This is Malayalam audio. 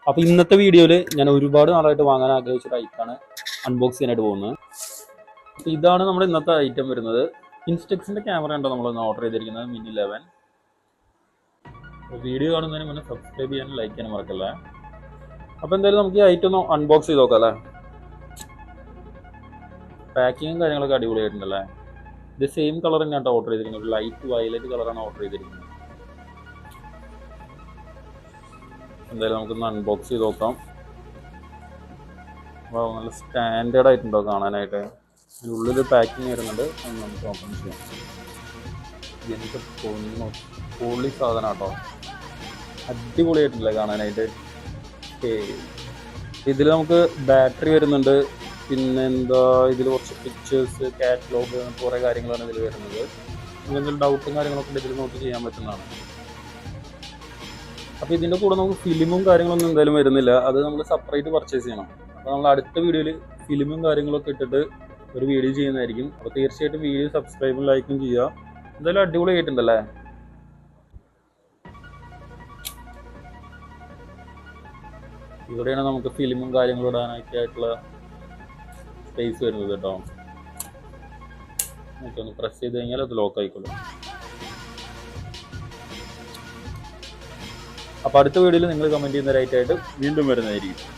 അപ്പോൾ ഇന്നത്തെ വീഡിയോയിൽ ഞാൻ ഒരുപാട് നാളായിട്ട് വാങ്ങാൻ ആഗ്രഹിച്ച ഒരു ഐറ്റാണ് അൺബോക്സ് ചെയ്യാനായിട്ട് പോകുന്നത്. അപ്പോൾ ഇതാണ് നമ്മുടെ ഇന്നത്തെ ഐറ്റം വരുന്നത്. ഇൻസ്റ്റെക്സിൻ്റെ ക്യാമറ ഉണ്ടോ നമ്മൾ ഓർഡർ ചെയ്തിരിക്കുന്നത് മിനി 11. വീഡിയോ കാണുന്നതിന് മുന്നേ സബ്സ്ക്രൈബ് ചെയ്യാനും ലൈക്ക് ചെയ്യാനും മറക്കല്ലേ. അപ്പോൾ എന്തായാലും നമുക്ക് ഈ ഐറ്റം ഒന്ന് അൺബോക്സ് ചെയ്ത് നോക്കാം അല്ലേ. പാക്കിങ്ങും കാര്യങ്ങളൊക്കെ അടിപൊളിയായിട്ടുണ്ടല്ലേ. ഇത് സെയിം കളർ തന്നെയാണ് ഓർഡർ ചെയ്തിരിക്കുന്നത്. ഒരു ലൈറ്റ് വയലറ്റ് കളറാണ് ഓർഡർ ചെയ്തിരിക്കുന്നത്. എന്തായാലും നമുക്കൊന്ന് അൺബോക്സ് ചെയ്ത് നോക്കാം. നല്ല സ്റ്റാൻഡേർഡ് ആയിട്ടുണ്ടോ കാണാനായിട്ട്. ഉള്ളിൽ പാക്കിങ് വരുന്നുണ്ട്. നമുക്ക് ഓപ്പൺ ചെയ്യാം. എനിക്ക് പൊള്ളി സാധനം കേട്ടോ, അടിപൊളിയായിട്ടില്ലേ കാണാനായിട്ട്. ഇതിൽ നമുക്ക് ബാറ്ററി വരുന്നുണ്ട്. പിന്നെ ഇതിൽ കുറച്ച് പിക്ചേഴ്സ്, കാറ്റലോഗ്, കുറേ കാര്യങ്ങളാണ് ഇതിൽ വരുന്നത്. എന്തെങ്കിലും ഡൗട്ടും കാര്യങ്ങളൊക്കെ ഇതിൽ നോക്കി ചെയ്യാൻ പറ്റുന്നതാണ്. അപ്പോൾ ഇതിൻ്റെ കൂടെ നമുക്ക് ഫിലിമും കാര്യങ്ങളൊന്നും എന്തായാലും വരുന്നില്ല. അത് നമ്മൾ സെപ്പറേറ്റ് പർച്ചേസ് ചെയ്യണം. അപ്പോൾ നമ്മൾ അടുത്ത വീഡിയോയിൽ ഫിലിമും കാര്യങ്ങളൊക്കെ ഇട്ടിട്ട് ഒരു വീഡിയോ ചെയ്യുന്നതായിരിക്കും. അപ്പോൾ തീർച്ചയായിട്ടും വീഡിയോ സബ്സ്ക്രൈബും ലൈക്കും ചെയ്യുക. എന്തായാലും അടിപൊളിയായിട്ടുണ്ടല്ലേ. ഇവിടെയാണ് നമുക്ക് ഫിലിമും കാര്യങ്ങളും ഇടാനായിട്ടുള്ള സ്പേസ് വരുന്നത് കേട്ടോ. ഒന്ന് പ്രസ് ചെയ്ത് കഴിഞ്ഞാൽ അത് ലോക്ക് ആയിക്കോളും. അപ്പോൾ അടുത്ത വീഡിയോയിൽ നിങ്ങൾ കമൻറ്റ് ചെയ്യുന്ന റൈറ്റായിട്ട് വീണ്ടും വരുന്നതായിരിക്കും.